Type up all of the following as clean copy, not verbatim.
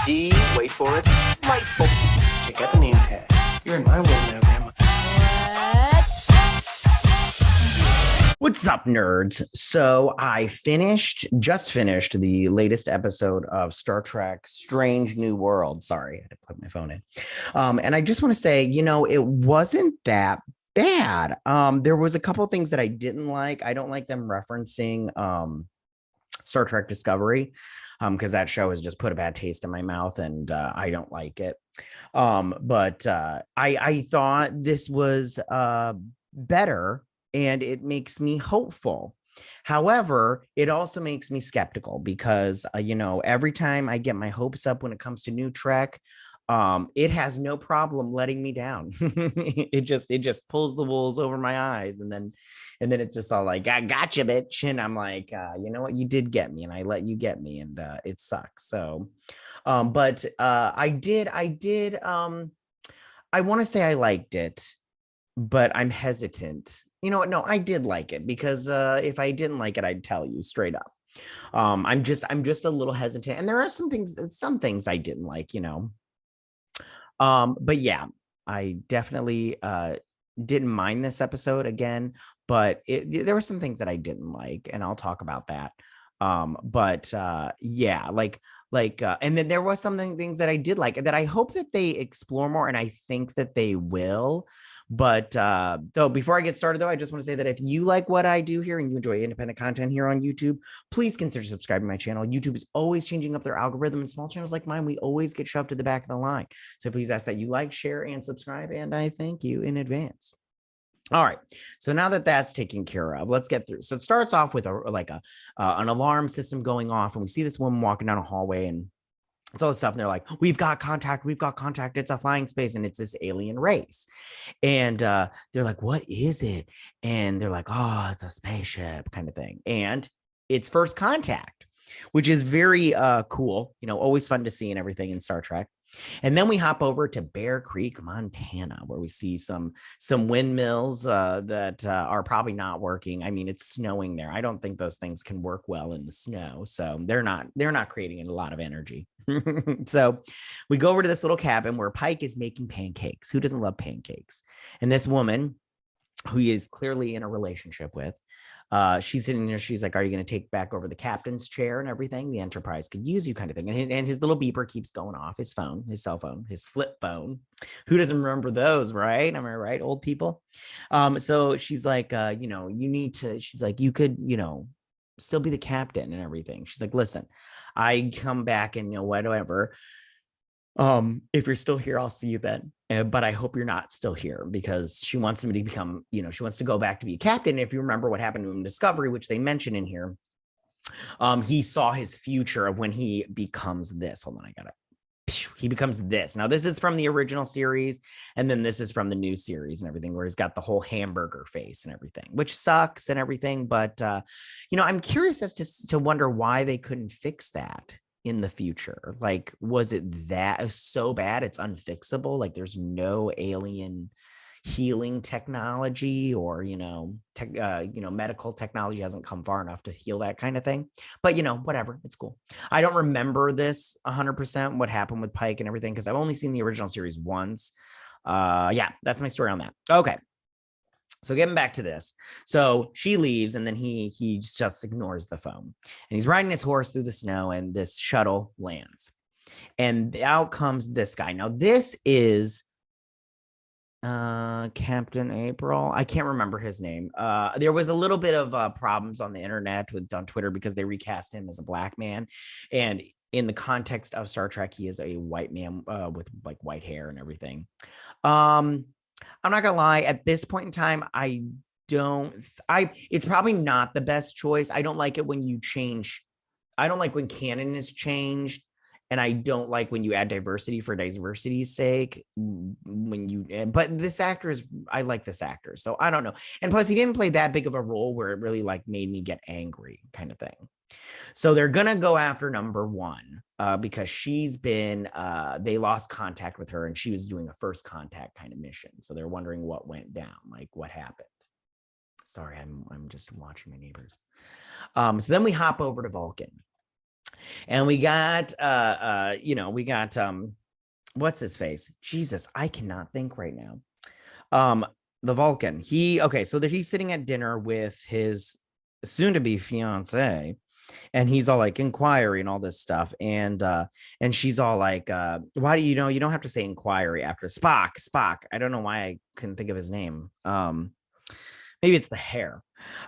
D, wait for it, delightful. Check out the name tag. You're in my world now, Grandma. What's up, nerds? So I just finished the latest episode of Star Trek Strange New World. Sorry, I had to plug my phone in. And I just want to say, it wasn't that bad. There was a couple of things that I didn't like. I don't like them referencing Star Trek Discovery, because that show has just put a bad taste in my mouth, and I don't like it. But I thought this was better, and it makes me hopeful. However, it also makes me skeptical because, every time I get my hopes up when it comes to new Trek, it has no problem letting me down. it just pulls the wools over my eyes, and then it's just all like, I gotcha, bitch. And I'm like, you know what, you did get me, and I let you get me, and it sucks. So but I want to say I liked it, but I'm hesitant. You know what? No, I did like it, because if I didn't like it, I'd tell you straight up. I'm just a little hesitant, and there are some things I didn't like, but yeah, I definitely didn't mind this episode again, but there were some things that I didn't like, and I'll talk about that. But yeah, and then there was things that I did like that I hope that they explore more, and I think that they will. But so before I get started, though, I just want to say that if you like what I do here and you enjoy independent content here on YouTube, please consider subscribing to my channel. YouTube is always changing up their algorithm, and small channels like mine, we always get shoved to the back of the line. So please ask that you like, share, and subscribe, and I thank you in advance. All right, so now that that's taken care of, let's get through. So it starts off with an alarm system going off, and we see this woman walking down a hallway, and it's all this stuff. And they're like, we've got contact. It's a flying space, and it's this alien race. And they're like, what is it? And they're like, oh, it's a spaceship kind of thing. And it's first contact, which is very cool. Always fun to see and everything in Star Trek. And then we hop over to Bear Creek, Montana, where we see some windmills that are probably not working. I mean, it's snowing there. I don't think those things can work well in the snow, so they're not creating a lot of energy. So we go over to this little cabin where Pike is making pancakes. Who doesn't love pancakes? And this woman, who he is clearly in a relationship with, she's sitting there. She's like, are you going to take back over the captain's chair and everything? The Enterprise could use you, kind of thing. And his little beeper keeps going off, his phone, his cell phone, his flip phone. Who doesn't remember those, right? Am I right, old people? So she's like, you need to, she's like, you could, still be the captain and everything. She's like, listen, I come back and, whatever. If you're still here, I'll see you then. But I hope you're not still here, because she wants him to become, she wants to go back to be a captain. If you remember what happened to him in Discovery, which they mention in here, he saw his future of when he becomes this. Hold on, I got it. He becomes this. Now, this is from the original series, and then this is from the new series and everything, where he's got the whole hamburger face and everything, which sucks and everything. But, I'm curious as to wonder why they couldn't fix that in the future. Like, was it that so bad it's unfixable? Like, there's no alien healing technology, or medical technology hasn't come far enough to heal that kind of thing. But whatever, it's cool. I don't remember this 100% what happened with Pike and everything, because I've only seen the original series once. Yeah, that's my story on that. Okay, so getting back to this. So she leaves, and then he just ignores the phone, and he's riding his horse through the snow, and this shuttle lands, and out comes this guy. Now, this is Captain April. I can't remember his name. There was a little bit of problems on the internet on Twitter, because they recast him as a black man, and in the context of Star Trek, he is a white man with like white hair and everything. I'm not gonna lie, at this point in time, it's probably not the best choice. I don't like it when you change. I don't like when canon is changed, and I don't like when you add diversity for diversity's sake. But this actor I like this actor, so I don't know. And plus, he didn't play that big of a role where it really made me get angry, kind of thing. So they're gonna go after number one, because she's been, they lost contact with her, and she was doing a first contact kind of mission. So they're wondering what went down, like what happened. Sorry, I'm just watching my neighbors. So then we hop over to Vulcan, And we got what's his face? Jesus, I cannot think right now. The Vulcan. So that he's sitting at dinner with his soon-to-be fiance, and he's all like inquiry and all this stuff, and she's all like, why do you know you don't have to say inquiry after Spock. I don't know why I couldn't think of his name. Maybe it's the hair.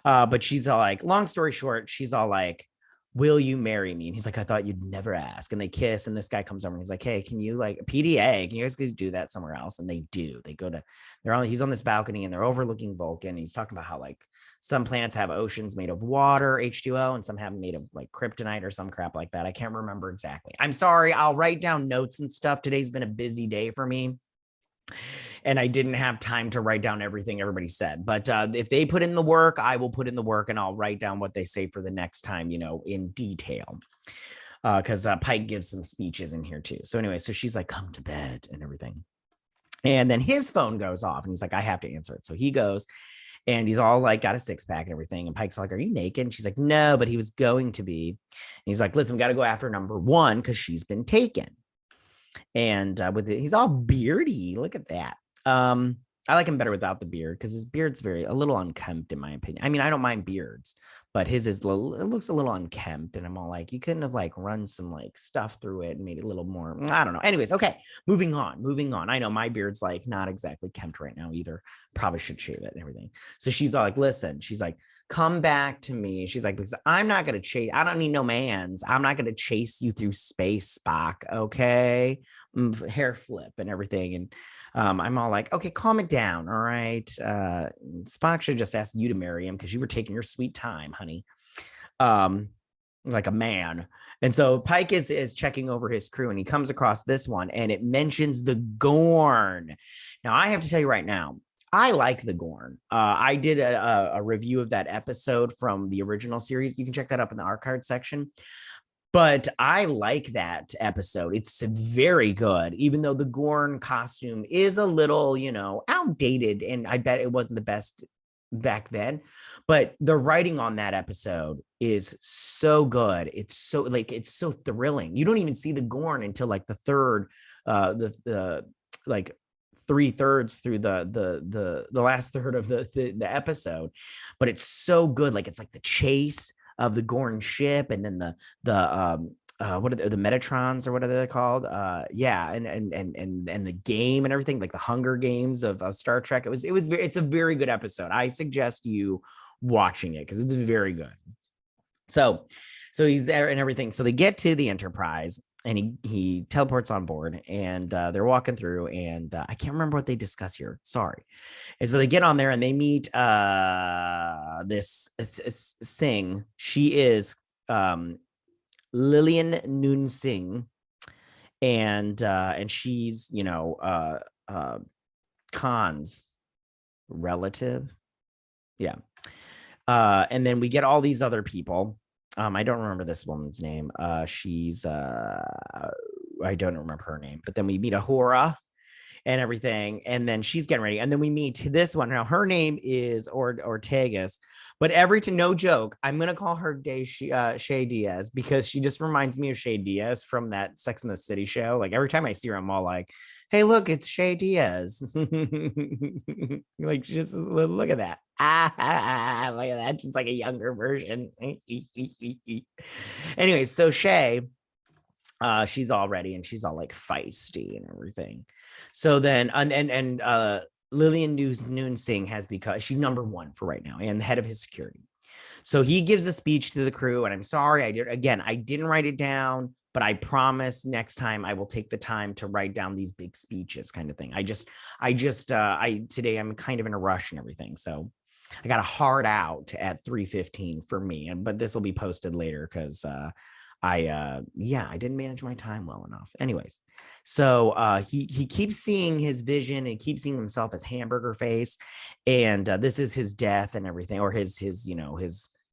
But she's all like, long story short, she's all like, will you marry me? And he's like, I thought you'd never ask. And they kiss, and this guy comes over and he's like, hey, can you like PDA? Can you guys do that somewhere else? And they do. He's on this balcony and they're overlooking Vulcan. He's talking about how like some planets have oceans made of water, H2O, and some have made of like kryptonite or some crap like that. I can't remember exactly. I'm sorry. I'll write down notes and stuff. Today's been a busy day for me, and I didn't have time to write down everything everybody said. But if they put in the work, I will put in the work, and I'll write down what they say for the next time, in detail. Because Pike gives some speeches in here too. So anyway, so she's like, come to bed and everything. And then his phone goes off and he's like, I have to answer it. So he goes, and he's all like got a six-pack and everything. And Pike's like, are you naked? And she's like, no, but he was going to be. And he's like, listen, we got to go after number one because she's been taken. And he's all beardy. Look at that. I like him better without the beard because his beard's a little unkempt in my opinion. I mean, I don't mind beards, but his it looks a little unkempt, and I'm all like, you couldn't have like run some like stuff through it and made it a little more, I don't know. Anyways, okay, moving on. I know my beard's like not exactly kempt right now either. Probably should shave it and everything. So she's all like, listen, she's like, come back to me. She's like, because I'm not going to chase. I don't need no mans. I'm not going to chase you through space, Spock. Okay. Hair flip and everything. And I'm all like, okay, calm it down. All right. Spock should just ask you to marry him because you were taking your sweet time, honey. Like a man. And so Pike is checking over his crew, and he comes across this one, and it mentions the Gorn. Now, I have to tell you right now, I like the Gorn. I did a review of that episode from the original series. You can check that up in the archive section. But I like that episode. It's very good, even though the Gorn costume is a little, outdated. And I bet it wasn't the best back then. But the writing on that episode is so good. It's so thrilling. You don't even see the Gorn until like the third, like 3/3 through the last third of the episode. But it's so good. Like it's like the chase of the Gorn ship, and then the what are the Metatrons, or what are they called? And the game and everything, like the Hunger Games of Star Trek. It's a very good episode. I suggest you watching it because it's very good. So he's there and everything. So they get to the Enterprise, and he teleports on board, and they're walking through, and I can't remember what they discuss here. Sorry. And so they get on there, and they meet this Singh. She is Noonien-Singh, and she's Khan's relative. Yeah. And then we get all these other people. I don't remember this woman's name. She's I don't remember her name. But then we meet Ahura and everything, and then she's getting ready, and then we meet this one. Now her name is Ortegas, but no joke, I'm gonna call her Shay Diaz because she just reminds me of Shay Diaz from that Sex and the City show. Like every time I see her, I'm all like, hey, look, it's Shay Diaz. Like, just look at that. Look at that. It's like a younger version. Anyway, so Shay, she's all ready, and she's all like feisty and everything. So then, Noonien-Singh has become, she's number one for right now and the head of his security. So he gives a speech to the crew, and I'm sorry, I didn't write it down, but I promise next time I will take the time to write down these big speeches kind of thing. Today I'm kind of in a rush and everything. So I got a hard out at 3:15 for me, but this will be posted later because I didn't manage my time well enough. Anyways, so he keeps seeing his vision and keeps seeing himself as Hamburger Face, and this is his death and everything, or his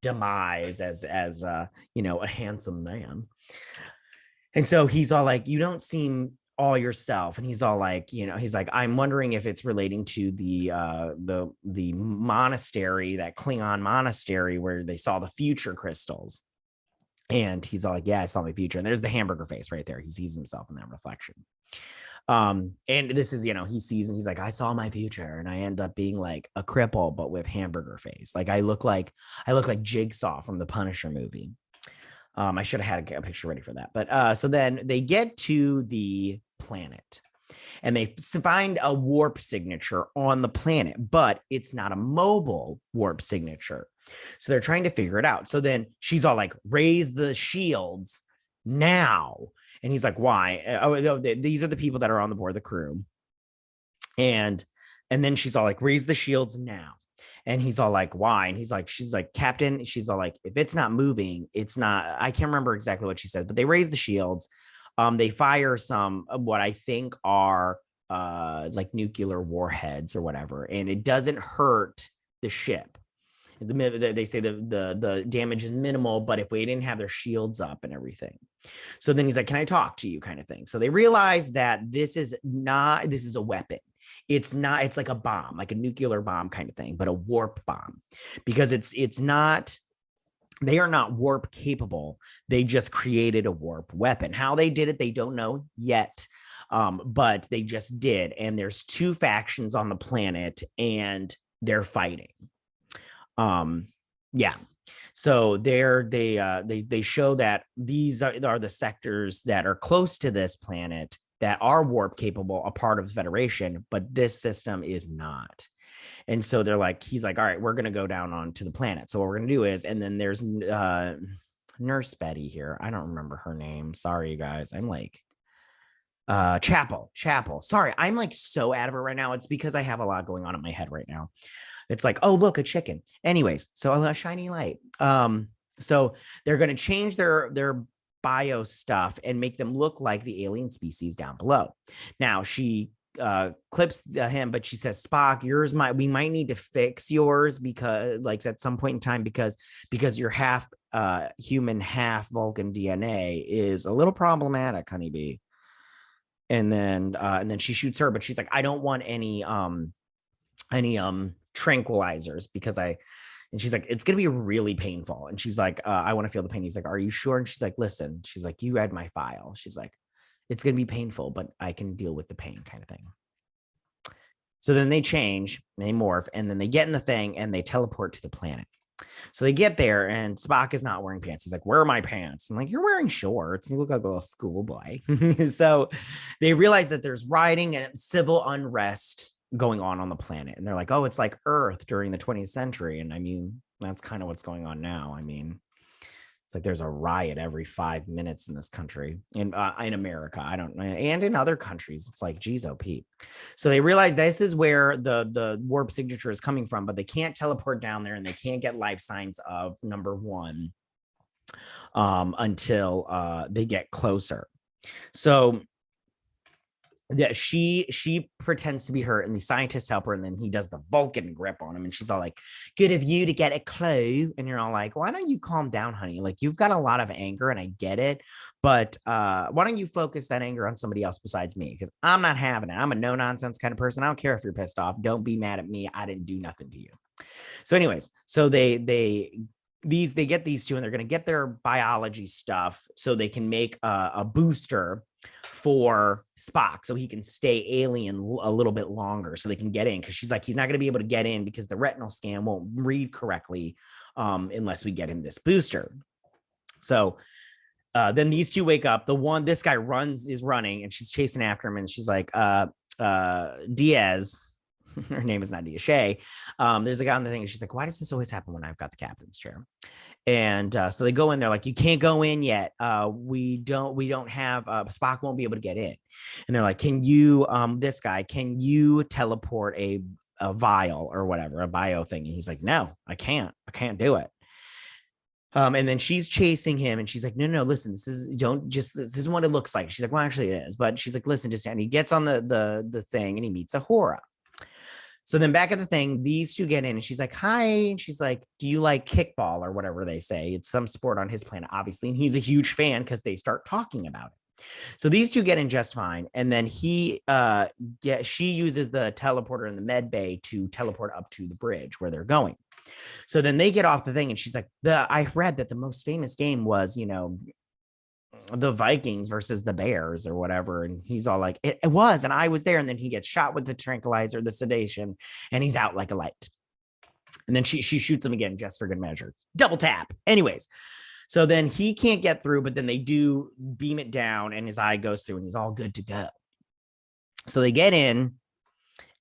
demise as a handsome man. And so he's all like, you don't seem all yourself. And he's all like, he's like, I'm wondering if it's relating to the monastery, that Klingon monastery where they saw the future crystals. And he's all like, yeah, I saw my future. And there's the hamburger face right there. He sees himself in that reflection. And this is, he sees and he's like, I saw my future and I end up being like a cripple, but with hamburger face. Like I look like Jigsaw from the Punisher movie. I should have had a picture ready for that. But so then they get to the planet and they find a warp signature on the planet, but it's not a mobile warp signature. So they're trying to figure it out. So then she's all like, raise the shields now. And he's like, why? Oh, these are the people that are on the board, the crew. And then she's all like, raise the shields now. And he's all like, why? And she's like, Captain, she's all like, if it's not moving, it's not, I can't remember exactly what she said, but they raise the shields. They fire some of what I think are like nuclear warheads or whatever. And it doesn't hurt the ship. They say the damage is minimal, but if we didn't have their shields up and everything. So then he's like, can I talk to you kind of thing? So they realize that this is a weapon. It's like a bomb, like a nuclear bomb kind of thing, but a warp bomb, because it's not, they are not warp capable. They just created a warp weapon. How they did it, they don't know yet. But they just did. And there's two factions on the planet and they're fighting. Yeah. So they show that these are the sectors that are close to this planet that are warp capable, a part of the Federation, but this system is not. And so he's like, all right, we're going to go down onto the planet. So what we're going to do is, and then there's Nurse Betty here. I don't remember her name. Sorry, you guys. I'm like, Chapel. Sorry. I'm like so out of it right now. It's because I have a lot going on in my head right now. It's like, oh, look, a chicken. Anyways, so a shiny light. So they're going to change their bio stuff and make them look like the alien species down below. Now she clips him, but she says, Spock, we might need to fix yours because like at some point in time, because your half human, half Vulcan DNA is a little problematic, honeybee. And then she shoots her, but she's like, I don't want any tranquilizers and she's like, it's gonna be really painful. And she's like, I want to feel the pain. He's like, are you sure? And she's like, listen, she's like, you read my file. She's like, it's gonna be painful, but I can deal with the pain kind of thing. So then they change, they morph, and then they get in the thing and they teleport to the planet. So they get there and Spock is not wearing pants. He's like, where are my pants? I'm like, you're wearing shorts. You look like a little schoolboy. So they realize that there's rioting and civil unrest going on the planet. And they're like, oh, it's like Earth during the 20th century. And I mean, that's kind of what's going on now. I mean, it's like there's a riot every 5 minutes in this country, in America. I don't know. And in other countries, it's like, geez, oh, Pete. So they realize this is where the warp signature is coming from, but they can't teleport down there and they can't get life signs of number one until they get closer. So yeah, she pretends to be hurt and the scientists help her, and then he does the Vulcan grip on him and she's all like, good of you to get a clue. And you're all like, why don't you calm down, honey? Like, you've got a lot of anger and I get it, but why don't you focus that anger on somebody else besides me? Because I'm not having it. I'm a no nonsense kind of person. I don't care if you're pissed off. Don't be mad at me. I didn't do nothing to you. So anyways, so they get these two and they're going to get their biology stuff so they can make a booster for Spock so he can stay alien a little bit longer so they can get in, because she's like, he's not going to be able to get in because the retinal scan won't read correctly unless we get him this booster. So then these two wake up. This guy is running and she's chasing after him and she's like, Diaz, her name is not Diaz, Shay. There's a guy on the thing and she's like, why does this always happen when I've got the captain's chair? And so they go in there like, you can't go in yet. We don't have Spock won't be able to get in. And they're like, can you this guy, can you teleport a vial or whatever, a bio thing? And he's like, no, I can't do it. And then she's chasing him and she's like, no, listen, this is what it looks like. She's like, well, actually it is. But she's like, listen, and he gets on the thing and he meets Uhura. So then back at the thing, these two get in and she's like, hi. And she's like, do you like kickball or whatever they say? It's some sport on his planet, obviously. And he's a huge fan because they start talking about it. So these two get in just fine. And then she uses the teleporter in the med bay to teleport up to the bridge where they're going. So then they get off the thing and she's like, I read that the most famous game was, the Vikings versus the Bears or whatever. And he's all like, it was. And I was there. And then he gets shot with the tranquilizer, the sedation, and he's out like a light. And then she shoots him again just for good measure. Double tap. Anyways. So then he can't get through, but then they do beam it down and his eye goes through and he's all good to go. So they get in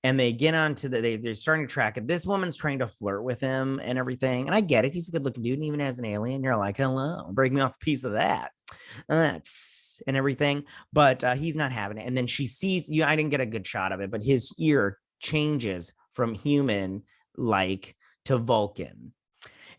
and they get onto they're starting to track it. This woman's trying to flirt with him and everything. And I get it. He's a good looking dude. And even as an alien, you're like, hello, break me off a piece of that. That's and everything. But he's not having it. And then she sees you. I didn't get a good shot of it, but his ear changes from human like to Vulcan.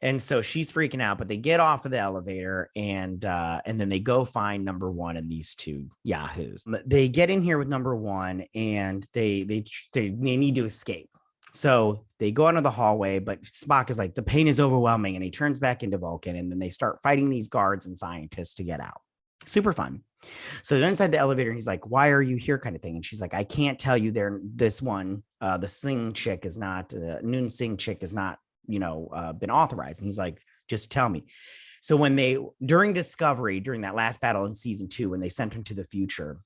And so she's freaking out, but they get off of the elevator and then they go find number one and these two yahoos. They get in here with number one and they need to escape. So they go into the hallway, but Spock is like, the pain is overwhelming. And he turns back into Vulcan. And then they start fighting these guards and scientists to get out. Super fun. So they're inside the elevator. And he's like, why are you here kind of thing? And she's like, I can't tell you this one, the Singh chick is not, Noonien-Singh chick is not, been authorized. And he's like, just tell me. So during Discovery, during that last battle in season 2, when they sent him to the future,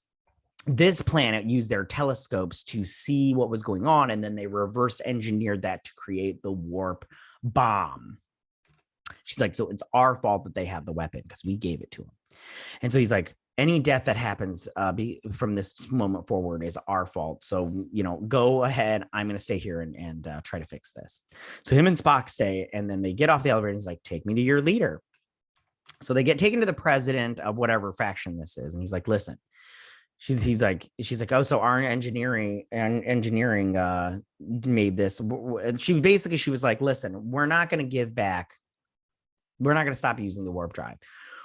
this planet used their telescopes to see what was going on. And then they reverse engineered that to create the warp bomb. She's like, so it's our fault that they have the weapon because we gave it to them. And so he's like, any death that happens from this moment forward is our fault. So, go ahead. I'm going to stay here and try to fix this. So him and Spock stay, and then they get off the elevator and he's like, take me to your leader. So they get taken to the president of whatever faction this is. And he's like, listen, she's like, oh, so our engineering made this. She was like, listen, we're not going to give back. We're not going to stop using the warp drive.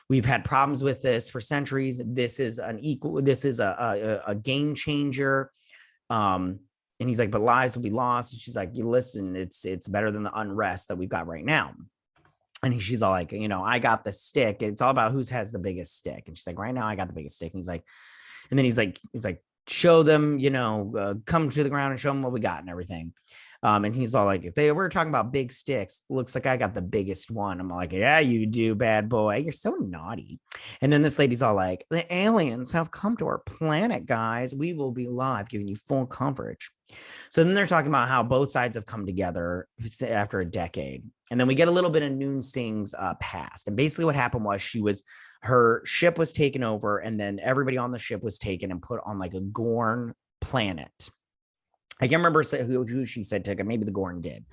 We've had problems with this for centuries. This is a game changer. And he's like, but lives will be lost. And she's like, listen, it's better than the unrest that we've got right now. And she's all like, I got the stick. It's all about who has the biggest stick. And she's like, right now I got the biggest stick. And he's like, show them, come to the ground and show them what we got and everything. And he's all like, if they were talking about big sticks, looks like I got the biggest one. I'm like, yeah, you do, bad boy. You're so naughty. And then this lady's all like, the aliens have come to our planet, guys. We will be live, giving you full coverage. So then they're talking about how both sides have come together after a decade. And then we get a little bit of Noonien-Singh's past. And basically what happened was her ship was taken over, and then everybody on the ship was taken and put on like a Gorn planet. I can't remember who she said took it. Maybe the Gorn did.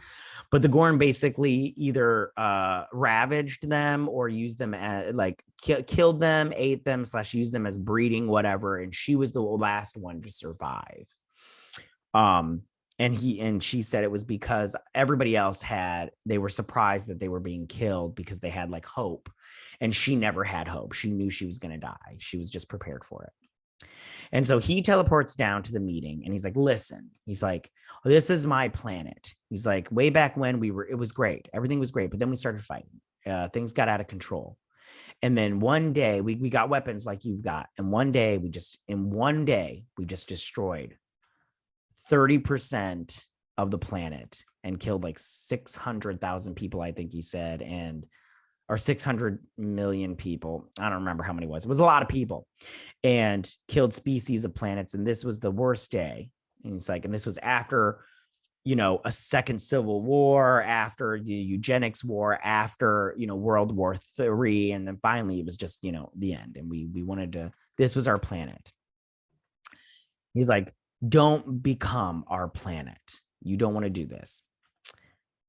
But the Gorn basically either ravaged them or used them as killed them, ate them, / used them as breeding, whatever. And she was the last one to survive. And she said it was because everybody else they were surprised that they were being killed because they had like hope. And she never had hope. She knew she was going to die. She was just prepared for it. And so he teleports down to the meeting and he's like, listen, he's like, this is my planet. He's like, way back when it was great. Everything was great. But then we started fighting. Things got out of control. And then one day we got weapons like you've got. And one day we just destroyed 30% of the planet and killed like 600,000 people, I think he said, or 600 million people. I don't remember how many it was. It was a lot of people, and killed species of planets. And this was the worst day. And he's like, and this was after, a second civil war, after the eugenics war, after, World War III. And then finally it was just, the end. And we wanted this was our planet. He's like, don't become our planet. You don't want to do this.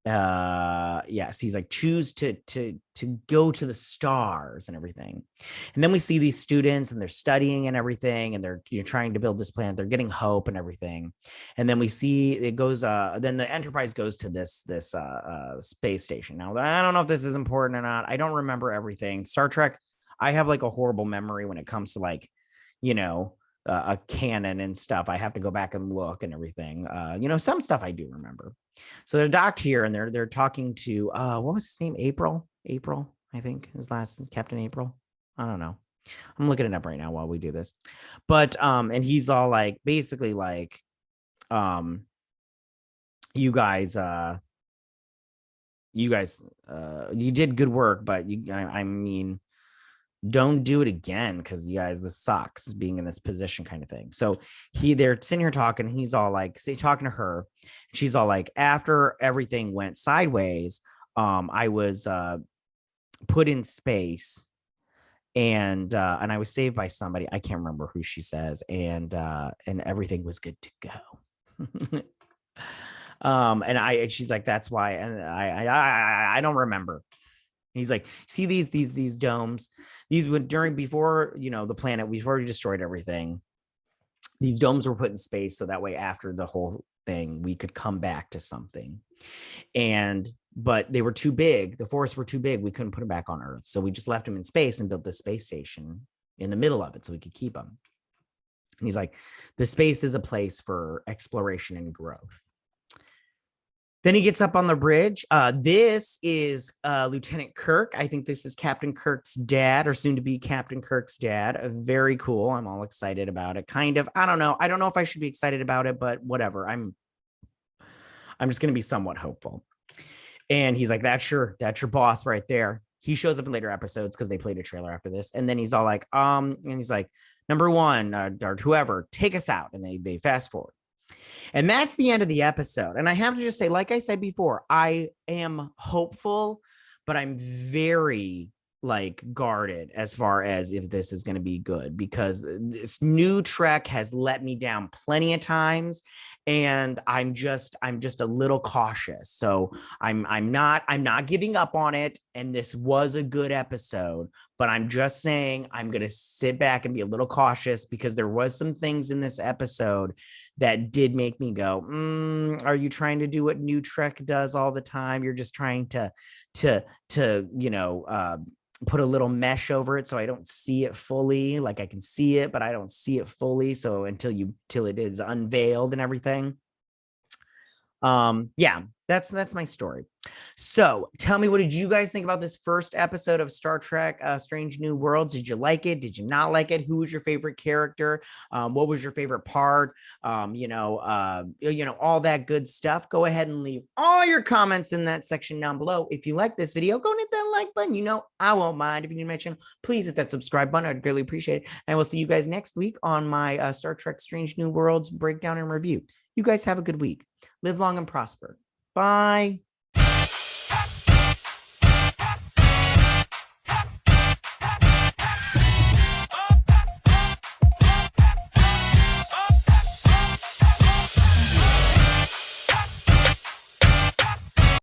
Yes, he's like, choose to go to the stars and everything. And then we see these students and they're studying and everything, and they're trying to build this planet. They're getting hope and everything. And then we see it goes then the Enterprise goes to this space station. Now I don't know if this is important or not. I don't remember everything. Star Trek, I have like a horrible memory when it comes to like a canon and stuff. I have to go back and look and everything. Some stuff I do remember. So they're docked here and they're talking to what was his name? April, I think his last, Captain April. I don't know. I'm looking it up right now while we do this. But and he's all like, basically like, you guys you guys, you did good work, but I mean, don't do it again, because you guys, this sucks being in this position kind of thing. So they're sitting here talking. He's all like, talking to her. She's all like, after everything went sideways, I was put in space, and I was saved by somebody. I can't remember who she says, and everything was good to go. And she's like, that's why, and I don't remember. He's like, see these domes, these would before, the planet, we've already destroyed everything. These domes were put in space so that way after the whole thing we could come back to something. But they were too big, the forests were too big, we couldn't put them back on Earth, so we just left them in space and built the space station in the middle of it so we could keep them. And he's like, the space is a place for exploration and growth. Then he gets up on the bridge. This is Lieutenant Kirk. I think this is Captain Kirk's dad, or soon to be Captain Kirk's dad. Very cool. I'm all excited about it. Kind of. I don't know if I should be excited about it, but whatever. I'm just going to be somewhat hopeful. And he's like, that's your boss right there. He shows up in later episodes because they played a trailer after this. And then he's all like, and he's like, number one, or whoever, take us out. And they fast forward. And that's the end of the episode. And I have to just say, like I said before, I am hopeful, but I'm very guarded as far as if this is going to be good, because this new Trek has let me down plenty of times, and I'm just a little cautious. So I'm not giving up on it. And this was a good episode, but I'm just saying I'm going to sit back and be a little cautious, because there was some things in this episode that did make me go, are you trying to do what new Trek does all the time? You're just trying to put a little mesh over it so I don't see it fully. Like I can see it, but I don't see it fully. So until it is unveiled and everything. Yeah, that's my story. So tell me, what did you guys think about this first episode of Star Trek Strange New Worlds? Did you like it? Did you not like it? Who was your favorite character? What was your favorite part? All that good stuff. Go ahead and leave all your comments in that section down below. If you like this video, go and hit that like button. I won't mind. If you're new to my channel, please hit that subscribe button. I'd greatly appreciate it. And I will see you guys next week on my Star Trek Strange New Worlds breakdown and review. You guys have a good week. Live long and prosper. Bye.